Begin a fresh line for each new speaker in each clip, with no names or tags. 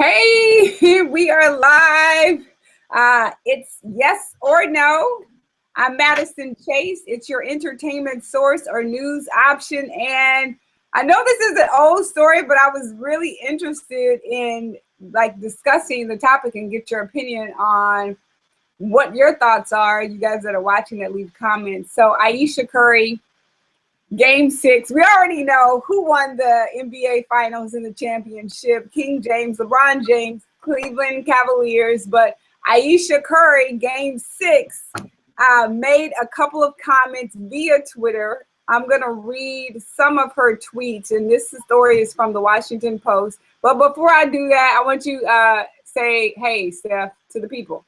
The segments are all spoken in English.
Hey, we are live. It's yes or no. I'm Madison Chase. It's your entertainment source or news option. And I know this is an old story, but I was really interested in discussing the topic and get your opinion on what your thoughts are. You guys that are watching that leave comments. So Ayesha Curry, Game 6. We already know who won the NBA Finals and the championship. King James, LeBron James, Cleveland Cavaliers. But Ayesha Curry, Game 6, made a couple of comments via Twitter. I'm going to read some of her tweets, and this story is from the Washington Post. But before I do that, I want you to say, hey, Steph, to the people.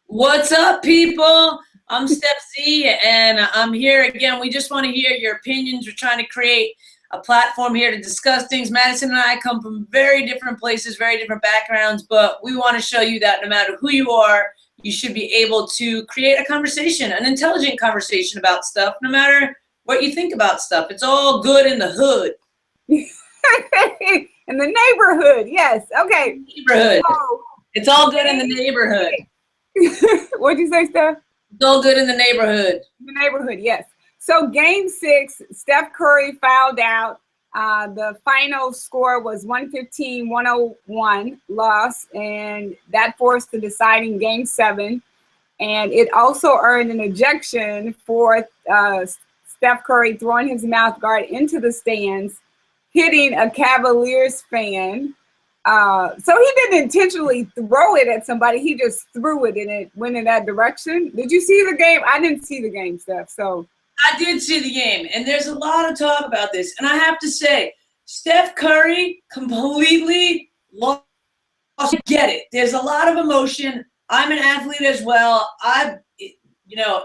What's up, people? I'm Steph Z, and I'm here again. We just want to hear your opinions. We're trying to create a platform here to discuss things. Madison and I come from very different places, very different backgrounds, but we want to show you that no matter who you are, you should be able to create a conversation, an intelligent conversation about stuff, no matter what you think about stuff. It's all good in the hood.
In the neighborhood, yes. Okay.
Neighborhood. It's all good in the neighborhood.
What'd you say, Steph?
It's all good in the neighborhood.
The neighborhood, yes. So Game 6, Steph Curry fouled out. The final score was 115-101 loss, and that forced the deciding Game 7. And it also earned an ejection for Steph Curry throwing his mouth guard into the stands, hitting a Cavaliers fan. So he didn't intentionally throw it at somebody. He just threw it and it went in that direction. Did you see the game? I didn't see the game, Steph. So
I did see the game, and there's a lot of talk about this. And I have to say, Steph Curry completely lost. Get it. There's a lot of emotion. I'm an athlete as well.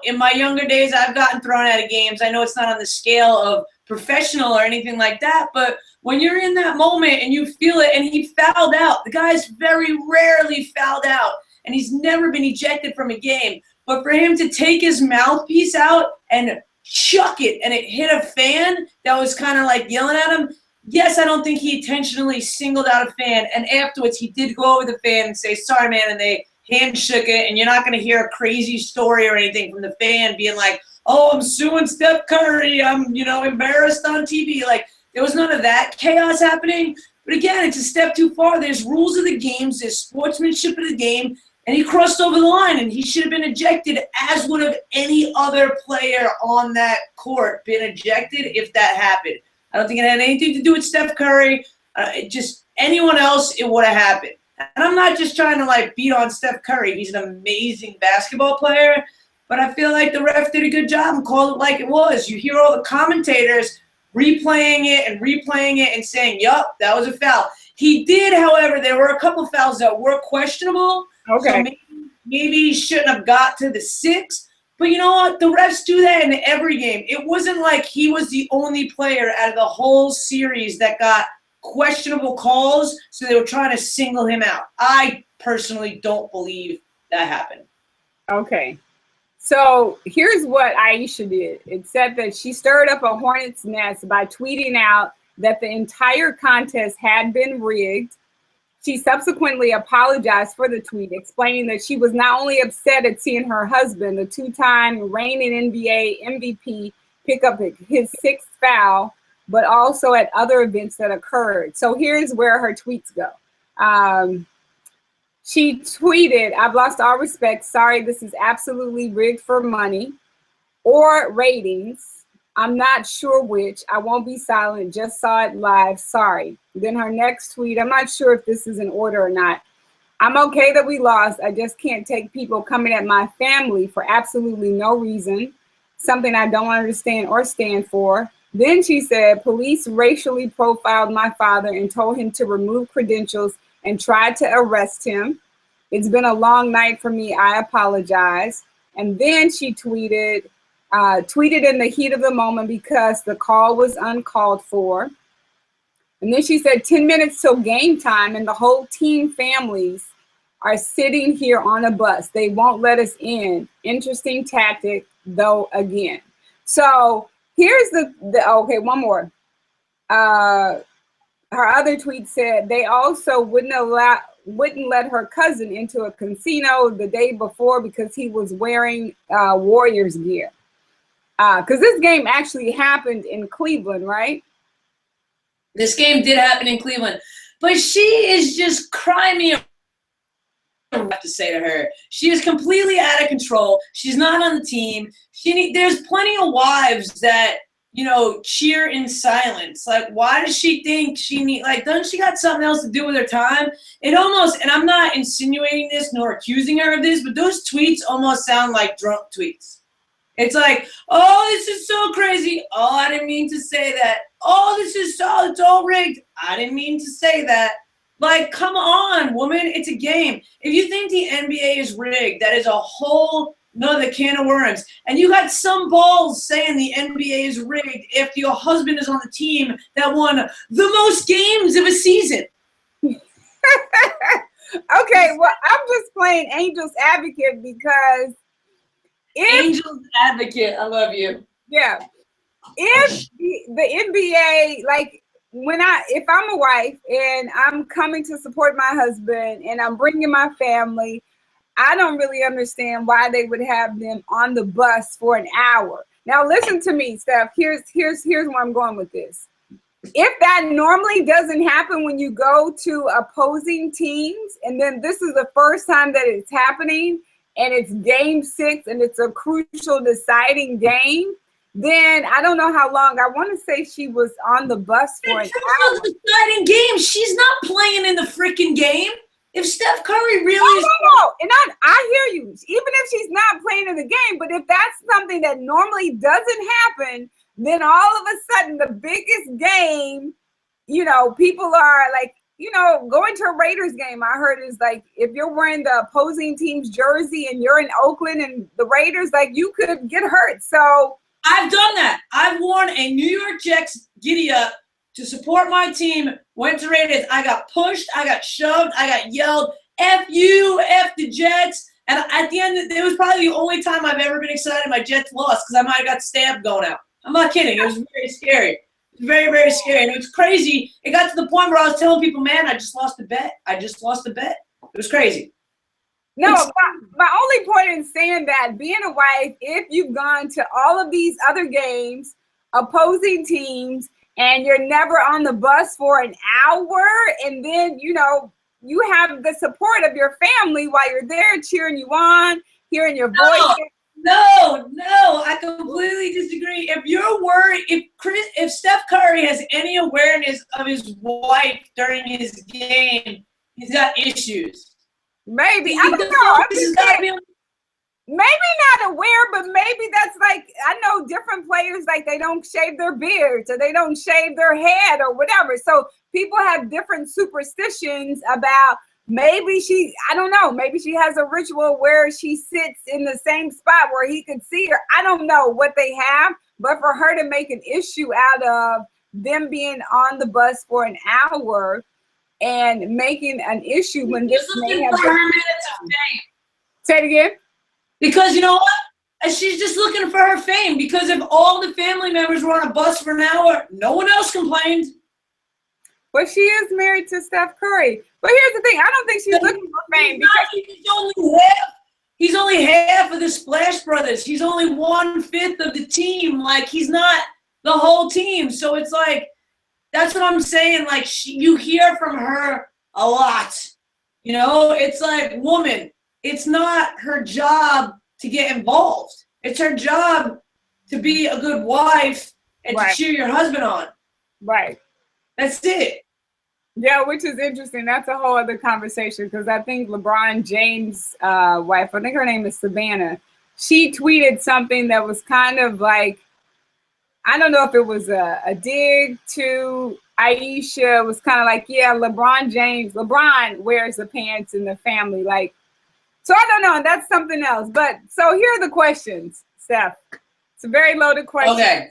In my younger days, I've gotten thrown out of games. I know it's not on the scale of professional or anything like that, but when you're in that moment and you feel it, and he fouled out. The guy's very rarely fouled out, and he's never been ejected from a game. But for him to take his mouthpiece out and chuck it, and it hit a fan that was kind of like yelling at him, yes, I don't think he intentionally singled out a fan. And afterwards, he did go over the fan and say, sorry, man, and they hand shook it, and you're not going to hear a crazy story or anything from the fan being like, oh, I'm suing Steph Curry, I'm, embarrassed on TV. Like, there was none of that chaos happening. But again, it's a step too far. There's rules of the games, there's sportsmanship of the game, and he crossed over the line, and he should have been ejected, as would have any other player on that court been ejected if that happened. I don't think it had anything to do with Steph Curry. Just anyone else, it would have happened. And I'm not just trying to beat on Steph Curry. He's an amazing basketball player, but I feel like the ref did a good job and called it like it was. You hear all the commentators replaying it and saying, yup, that was a foul. He did, however, there were a couple fouls that were questionable.
okay.
So maybe he shouldn't have got to the 6. But you know what? The refs do that in every game. It wasn't like he was the only player out of the whole series that got questionable calls, so they were trying to single him out. I personally don't believe that happened.
Okay. So here's what Ayesha did. It said that she stirred up a hornet's nest by tweeting out that the entire contest had been rigged. She subsequently apologized for the tweet, explaining that she was not only upset at seeing her husband, the two-time reigning NBA MVP, pick up his 6th foul, but also at other events that occurred. So here's where her tweets go. She tweeted, I've lost all respect. Sorry, this is absolutely rigged for money or ratings. I'm not sure which. I won't be silent. Just saw it live. Sorry. Then her next tweet, I'm not sure if this is in order or not. I'm okay that we lost. I just can't take people coming at my family for absolutely no reason. Something I don't understand or stand for. Then she said, police racially profiled my father and told him to remove credentials and tried to arrest him. It's been a long night for me. I apologize. And then she tweeted in the heat of the moment because the call was uncalled for. And then she said 10 minutes till game time and the whole team families are sitting here on a bus. They won't let us in. Interesting tactic, though, again. So here's the okay, one more. her other tweet said they also wouldn't let her cousin into a casino the day before because he was wearing Warriors gear. Because this game actually happened in Cleveland, right?
This game did happen in Cleveland, but she is just crying me. I have to say to her, she is completely out of control. She's not on the team. There's plenty of wives that, you know, cheer in silence. Like, why does she think doesn't she got something else to do with her time? It almost, and I'm not insinuating this nor accusing her of this, but those tweets almost sound like drunk tweets. It's like, oh, this is so crazy. Oh, I didn't mean to say that. Oh, it's all rigged. I didn't mean to say that. Like, come on, woman, it's a game. If you think the NBA is rigged, that is a whole nother can of worms. And you got some balls saying the NBA is rigged if your husband is on the team that won the most games of a season.
Okay, well, I'm just playing Angel's Advocate because
Angel's Advocate, I love you.
Yeah. If the NBA, like, if I'm a wife and I'm coming to support my husband and I'm bringing my family, I don't really understand why they would have them on the bus for an hour. Now, listen to me, Steph. Here's where I'm going with this. If that normally doesn't happen when you go to opposing teams, and then this is the first time that it's happening, and it's game 6 and it's a crucial deciding game, then I don't know how long. I want to say she was on the bus for an hour.
It's a deciding game. She's not playing in the freaking game. If Steph Curry really is...
No. And I hear you. Even if she's not playing in the game, but if that's something that normally doesn't happen, then all of a sudden the biggest game, you know, people are like, you know, going to a Raiders game, I heard is like, if you're wearing the opposing team's jersey and you're in Oakland and the Raiders, like, you could get hurt. So
I've done that. I've worn a New York Jets giddy up to support my team, went to Raiders. I got pushed, I got shoved, I got yelled, F you, F the Jets. And at the end, it was probably the only time I've ever been excited my Jets lost because I might have got stabbed going out. I'm not kidding. It was very scary. Very, very scary. And it was crazy. It got to the point where I was telling people, man, I just lost a bet. It was crazy.
No, my only point in saying that, being a wife, if you've gone to all of these other games, opposing teams, and you're never on the bus for an hour, and then, you know, you have the support of your family while you're there cheering you on, hearing your voice.
No, I completely disagree. If you're worried, if Steph Curry has any awareness of his wife during his game, he's got issues.
Maybe. I don't know. Maybe not aware, but maybe that's like, I know different players, like they don't shave their beards or they don't shave their head or whatever. So people have different superstitions about, maybe I don't know, maybe she has a ritual where she sits in the same spot where he could see her. I don't know what they have, but for her to make an issue out of them being on the bus for an hour and making an issue when this may have been. Say it again.
Because you know what? She's just looking for her fame. Because if all the family members were on a bus for an hour, no one else complained.
But she is married to Steph Curry. But here's the thing. I don't think she's looking for fame.
He's only half of the Splash Brothers. He's only 1/5 of the team. Like, he's not the whole team. So it's like, that's what I'm saying. Like, you hear from her a lot. You know, it's like, woman, it's not her job to get involved. It's her job to be a good wife and to cheer your husband on.
Right.
That's it.
Yeah, which is interesting. That's a whole other conversation because I think LeBron James' wife, I think her name is Savannah, she tweeted something that was kind of like, I don't know if it was a dig to Ayesha. It was kind of like, yeah, LeBron wears the pants in the family. Like, so I don't know. And that's something else. But so here are the questions, Steph. It's a very loaded question.
Okay.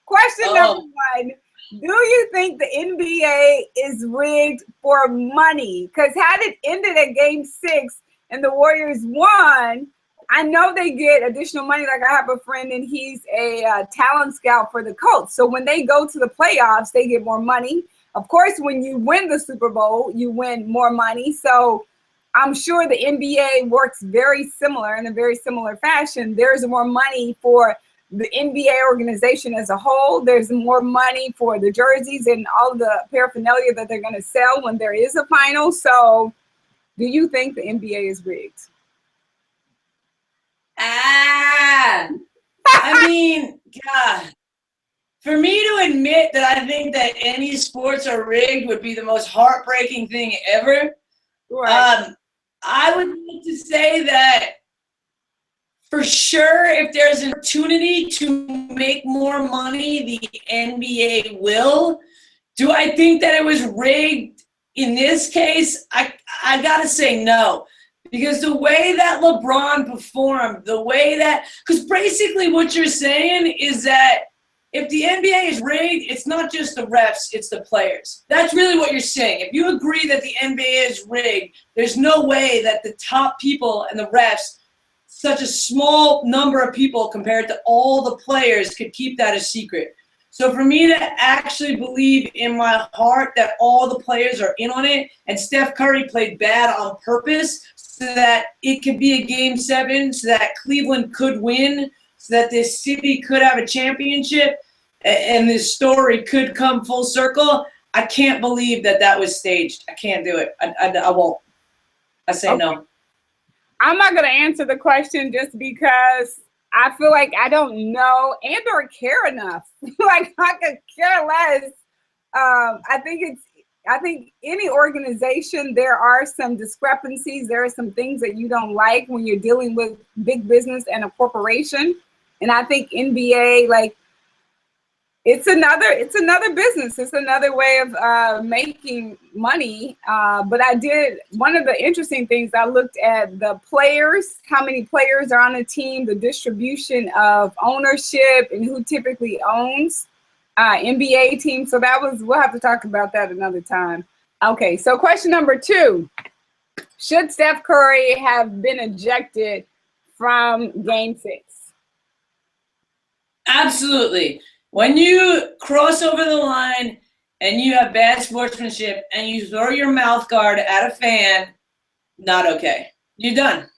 Question number 1. Do you think the NBA is rigged for money? Because had it ended at game 6 and the Warriors won, I know they get additional money. Like I have a friend and he's a talent scout for the Colts. So when they go to the playoffs, they get more money. Of course, when you win the Super Bowl, you win more money. So I'm sure the NBA works very similar in a very similar fashion. There's more money for the NBA organization as a whole. There's more money for the jerseys and all the paraphernalia that they're going to sell when there is a final. So do you think the NBA is rigged?
I mean, God. For me to admit that I think that any sports are rigged would be the most heartbreaking thing ever.
Right.
I would like to say that for sure, if there's an opportunity to make more money, the NBA will. Do I think that it was rigged in this case? I gotta say no. Because the way that LeBron performed, the way that, because basically what you're saying is that if the NBA is rigged, it's not just the refs, it's the players. That's really what you're saying. If you agree that the NBA is rigged, there's no way that the top people and the refs, such a small number of people compared to all the players, could keep that a secret. So for me to actually believe in my heart that all the players are in on it, and Steph Curry played bad on purpose so that it could be a Game 7, so that Cleveland could win, so that this city could have a championship, and this story could come full circle, I can't believe that that was staged. I can't do it. I won't. I say okay. No.
I'm not going to answer the question just because I feel like I don't know and or care enough. Like I could care less. I think any organization, there are some discrepancies. There are some things that you don't like when you're dealing with big business and a corporation. And I think NBA, like, it's another business. It's another way of making money. But one of the interesting things, I looked at the players, how many players are on a team, the distribution of ownership, and who typically owns NBA teams. So we'll have to talk about that another time. Okay, so question number 2. Should Steph Curry have been ejected from Game 6?
Absolutely. When you cross over the line and you have bad sportsmanship and you throw your mouth guard at a fan, not okay. You're done.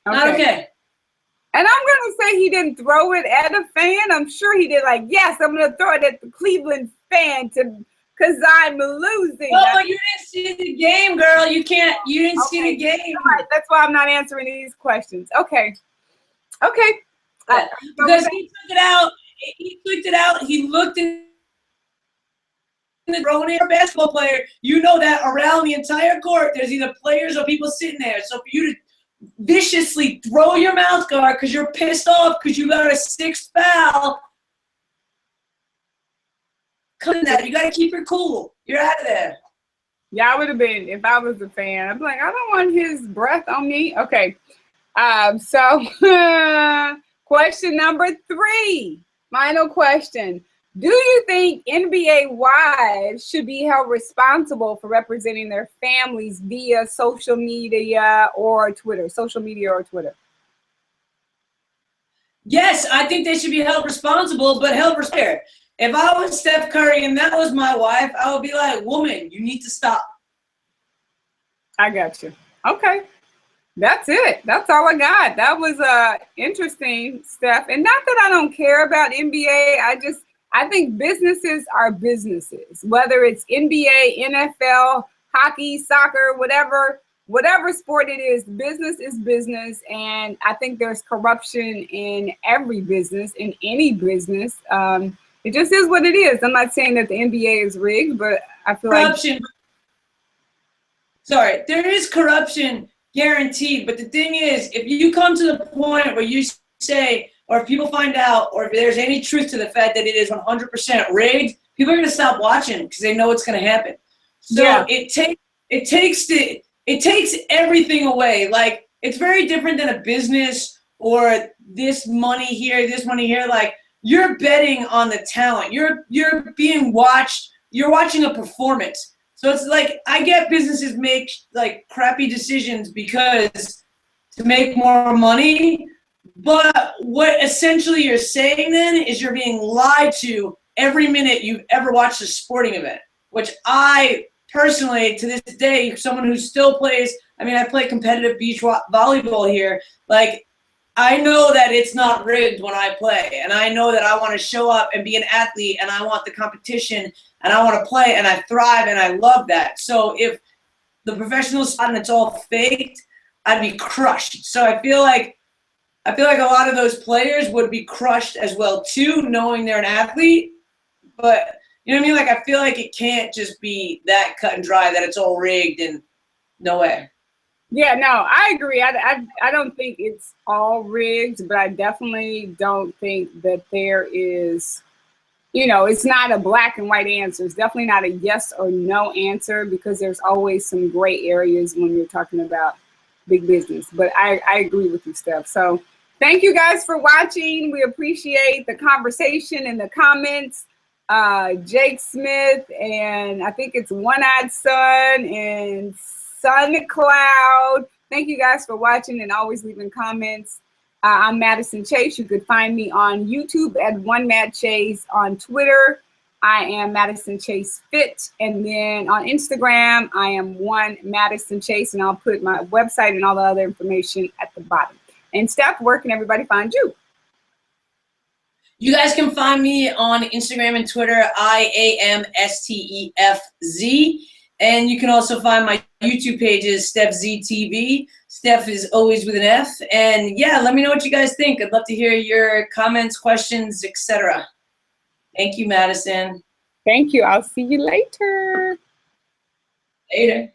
Okay. Not okay.
And I'm going to say he didn't throw it at a fan. I'm sure he did, like, yes, I'm going to throw it at the Cleveland fan because I'm losing.
Well, but you didn't see the game, girl. You didn't see the game.
All right, that's why I'm not answering these questions. Okay.
Because he took it out. He clicked it out. He looked in the throwing in a basketball player. You know that around the entire court, there's either players or people sitting there. So for you to viciously throw your mouth guard because you're pissed off because you got a 6th foul, you got to keep your cool. You're out of there.
Yeah, I would have been, if I was a fan, I'd be like, I don't want his breath on me. Okay. So question number 3. Final question. Do you think NBA wives should be held responsible for representing their families via social media or Twitter?
Yes, I think they should be held responsible, but held responsible. If I was Steph Curry and that was my wife, I would be like, woman, you need to stop.
I got you. Okay. That's it. That's all I got. That was interesting stuff. And not that I don't care about NBA. I think businesses are businesses, whether it's NBA, NFL, hockey, soccer, whatever sport it is, business is business. And I think there's corruption in every business, in any business. It just is what it is. I'm not saying that the NBA is rigged, but I feel
corruption. Sorry, there is corruption. Guaranteed. But the thing is, if you come to the point where you say, or if people find out, or if there's any truth to the fact that it is 100% rigged, people are going to stop watching because they know what's going to happen. So yeah. It takes everything away. Like, it's very different than a business or this money here. Like, you're betting on the talent. You're being watched. You're watching a performance. So it's like, I get businesses make like crappy decisions because to make more money. But what essentially you're saying then is you're being lied to every minute you've ever watched a sporting event, which I personally, to this day, someone who still plays, I mean, I play competitive beach volleyball here, like, I know that it's not rigged when I play, and I know that I want to show up and be an athlete, and I want the competition, and I want to play, and I thrive, and I love that. So if the professional side and it's all faked, I'd be crushed. So I feel like a lot of those players would be crushed as well too, knowing they're an athlete. But you know what I mean? Like, I feel like it can't just be that cut and dry that it's all rigged and no way.
Yeah, no, I agree. I don't think it's all rigged, but I definitely don't think that there is, you know, it's not a black and white answer. It's definitely not a yes or no answer, because there's always some gray areas when you're talking about big business. But I agree with you, Steph. So thank you guys for watching. We appreciate the conversation and the comments. Jake Smith, and I think it's One-Eyed Sun and Sun Cloud. Thank you guys for watching and always leaving comments. I'm Madison Chase. You could find me on YouTube at One Mad Chase. On Twitter, I am Madison Chase Fit. And then on Instagram, I am One Madison Chase. And I'll put my website and all the other information at the bottom. And Steph, where can everybody find you?
You guys can find me on Instagram and Twitter, IAMSTEFZ. And you can also find my YouTube pages, Steph Z TV. Steph is always with an F. And yeah, let me know what you guys think. I'd love to hear your comments, questions, etc. Thank you, Madison.
Thank you. I'll see you later.
Later.